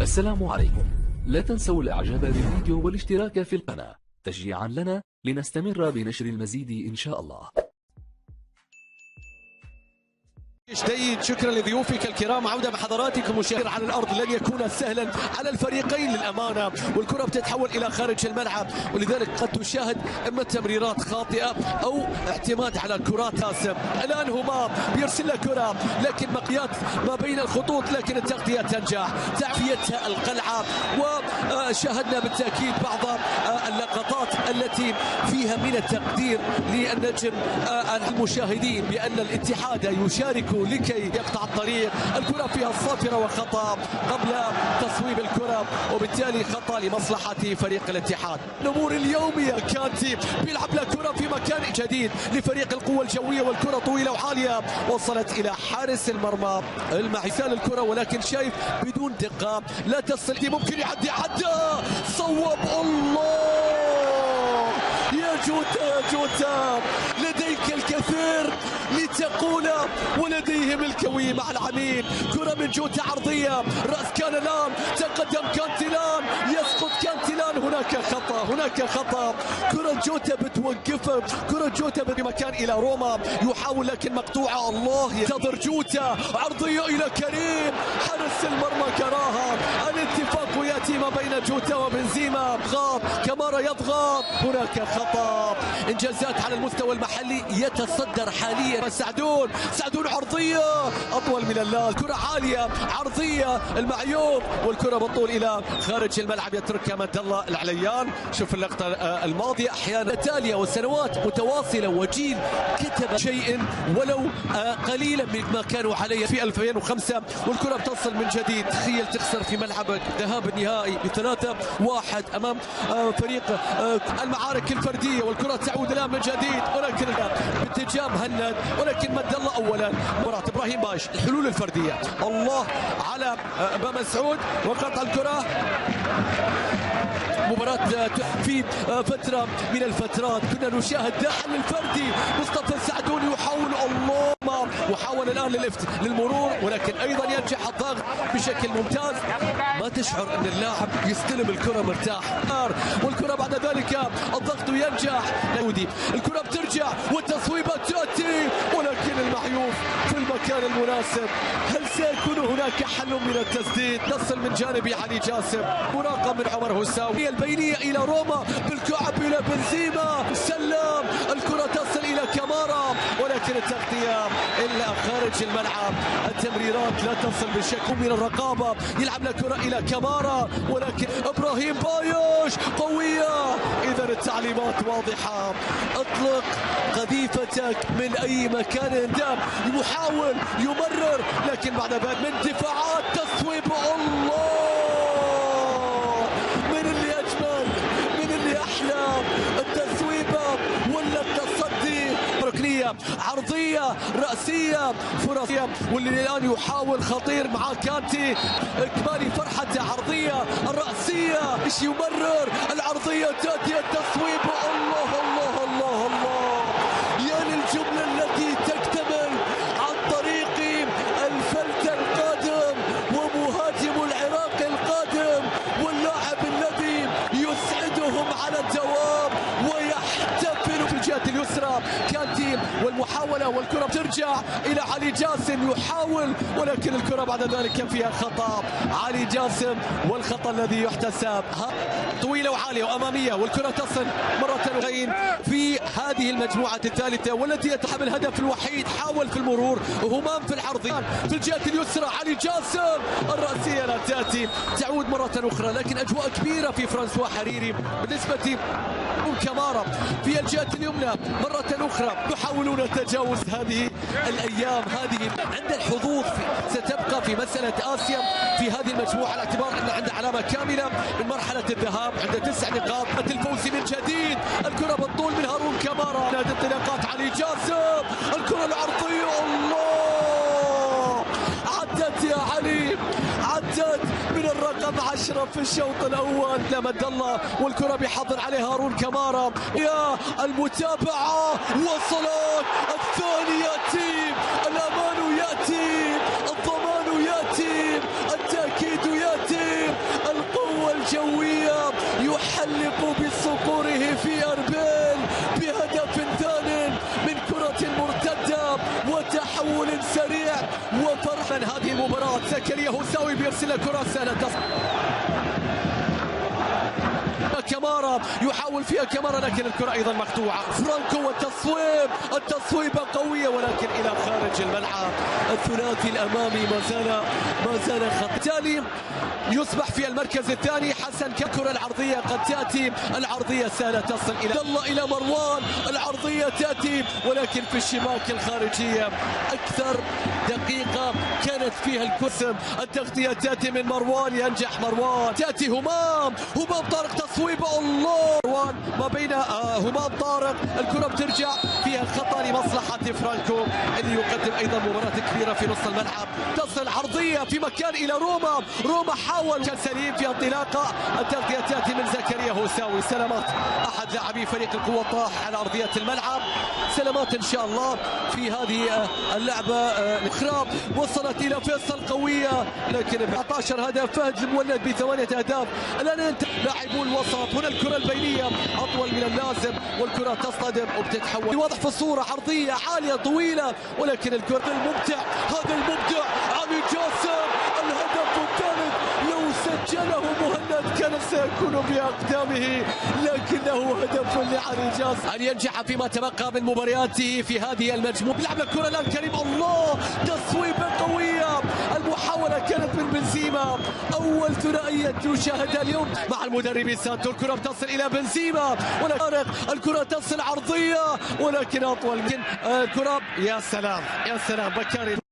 السلام عليكم. لا تنسوا الاعجاب بالفيديو والاشتراك في القناة تشجيعا لنا لنستمر بنشر المزيد إن شاء الله. جيد، شكرا لضيوفك الكرام. عودة بحضراتكم مشاهير على الأرض لن يكون سهلا على الفريقين للأمانة، والكرة بتتحول إلى خارج الملعب، ولذلك قد تشاهد إما تمريرات خاطئة أو اعتماد على الكرات قاسم. الآن هما بيرسل كرة لكن مقيات ما بين الخطوط، لكن التغطية تنجح، تعفيتها القلعة. وشاهدنا بالتأكيد بعض اللقطات التي فيها من التقدير للنجم المشاهدين بأن الاتحاد يشارك لكي يقطع الطريق. الكرة فيها الصافرة وخطأ قبل تصويب الكرة، وبالتالي خطأ لمصلحة فريق الاتحاد. الأمور اليومية، كانتي بيلعب له كرة في مكان جديد لفريق القوة الجوية، والكرة طويلة وعالية وصلت إلى حارس المرمى المعسال الكرة، ولكن شايف بدون دقة لا تصل، ممكن يعدي، عدى، صوب. الله يا جوتا لديك الكثير لتقوله ولديهم الكوي مع العميل. كرة من جوتا عرضية، رأس كانلان، تقدم كانتيلان، يسقط كانتيلان. هناك خطأ. كرة جوتا بتوقفه، كرة جوتا بمكان إلى روما، يحاول لكن مقطوعة. الله ينتظر جوتا، عرضية إلى كريم، حارس المرمى كراها. الاتفاق يأتي ما بين جوتا وبنزيما، ضغط كامارا يضغط، هناك خطأ. إنجازات على المستوى المحلي يتصدر حاليا سعدون عرضية أطول من اللازم، كرة عالية عرضية المعيوب، والكرة بطول إلى خارج الملعب يتركها مد الله العليان. شوف اللقطة الماضية، أحيانا تالية وسنوات متواصلة وجيل كتب شيء ولو قليلا مما كانوا عليه في 2005، والكرة بتصل من جديد. تخيل تخسر في ملعبك ذهاب النهائي ب3-1 أمام فريق المعارك الفردية، والكرة تعود الآن من جديد، ولكن باتجاه مهند، ولكن مد الله أولا. مباراة إبراهيم باش، الحلول الفردية، الله على بمسعود وقطع الكرة. مباراة في فترة من الفترات كنا نشاهد الحل الفردي، مصطفى سعدون يحاول، الله، وحاول الآن للمرور، ولكن أيضا ينجح الضغط بشكل ممتاز. ما تشعر أن اللاعب يستلم الكرة مرتاح، والكرة بعد ذلك الضغط ينجح. الكرة بترجع والتصويبة تأتي، ولكن المعيوف في المكان المناسب. هل سيكون هناك حل من التسديد؟ تصل من جانب علي جاسم، مراقب من عمر هساوي، البينية إلى روما، بالكعب إلى بنزيما، سلم، الكرة تصل إلى كامارا، ولكن التغطية إلا خارج الملعب. التمريرات لا تصل بشكل من الرقابة، يلعب الكرة إلى كامارا، ولكن إبراهيم بايش قوية. إذا التعليمات واضحة، اطلق قذيفتك من أي مكان، يحاول يمرر، لكن بعد ذلك من دفاعات تصويب. الله، من اللي أجمل، من اللي أحلى، التصويبة ولا التصدي؟ ركنية عرضية رأسية فرصية، واللي الآن يحاول خطير مع كانتي، إكمالي فرحته، عرضية الرأسية، إيش يمرر، العرضية تأتي، التصويب. الله الله الله الله، يا للجملة التي تكتمل عن طريق الفلت القادم ومهاجم العراق القادم، واللاعب الذي يسعدهم على الدوام ويحتفل في الجهة اليسرى كانتي، والمحاولة والكرة ترجع إلى علي جاسم، يحاول، ولكن الكرة بعد ذلك فيها خطأ. علي جاسم والخطأ الذي يحتسب، طويلة وعالية وأمامية، والكرة تصل مرة أخرى في هذه المجموعة الثالثة، والتي يتحمل الهدف الوحيد. حاول في المرور، همام في العرض في الجهة اليسرى، علي جاسم، الرأسية لا تأتي، تعود مرة أخرى، لكن أجواء كبيرة في فرانسوا حريري بالنسبة كامارا في الجهة اليمنى. مرة أخرى يحاولون تجاوز هذه الأيام، هذه عند الحظوظ ستبقى في مسألة آسيا في هذه المجموعة، على اعتبار أن عند علامة كاملة من مرحلة الذهاب عند 9 نقاط. الفوز من جديد، الكرة بالطول من هارون كامارا، نادي انطلاقات علي جاسم، الكرة العرضية، الله، عدت يا علي، عدت من الرقم 10 في الشوط الأول. لمد الله، والكرة بيحضر عليه هارون كامارا، يا المتابعة، وصلت الثاني، يأتي الأمان، يأتي الضمان، يأتي التأكيد، يأتي زكريا هوساوي بيرسل كرة سهلة كمارا يحاول فيها كمارا لكن الكرة أيضا مقطوعة. فرانكو التصويبة قوية ولكن إلى خارج الملعب. الثلاثي الأمامي ما زال خط. بالتالي يصبح في المركز الثاني حسن كرة العرضية قد تأتي العرضية سهلة تصل إلى مروان. العرضية تأتي ولكن في الشباك الخارجية. أكثر دقيقة كانت فيها الكسم. التغطية تأتي من مروان. ينجح مروان. تأتي همام طارق تصويبه الله. مروان ما بين همام طارق. الكرة بترجع فيها خطأ لمصلحة فرانكو اللي يقدم أيضا مباراة كبيرة في نص الملعب. تصل عرضية في مكان إلى روما حاول سليم في انطلاقة. التغطية تأتي من زكريا هوساوي. سلامات أحد لاعبي فريق القوة طاح على أرضية الملعب. سلامات إن شاء الله في هذه اللعبة الأخرى. وصلت إلى فيصل قوية لكن 14 هدف. فهد المولد ب8 أهداف. الآن انت لاعبو الوسط. هنا الكرة البينية أطول من اللازم والكرة تصطدم وبتتحول. واضح في الصورة عرضية عالية طويلة ولكن الكرة هذا المبدع علي جاسم. الهدف الثالث لو سجله مهند كان سيكون بأقدامه لكنه هدف لعلي جاسم أن ينجح فيما تبقى من مبارياته في هذه المجموعة. بيلعب الكرة الآن كريم الله. تصويبة قوية. المحاولة كانت من بنزيما. أول ثنائية نشاهدها اليوم مع المدرب سانتو. الكرة بتصل إلى بنزيما ولكن الكرة تصل عرضية ولكن أطول من الكرة. يا سلام بكاري.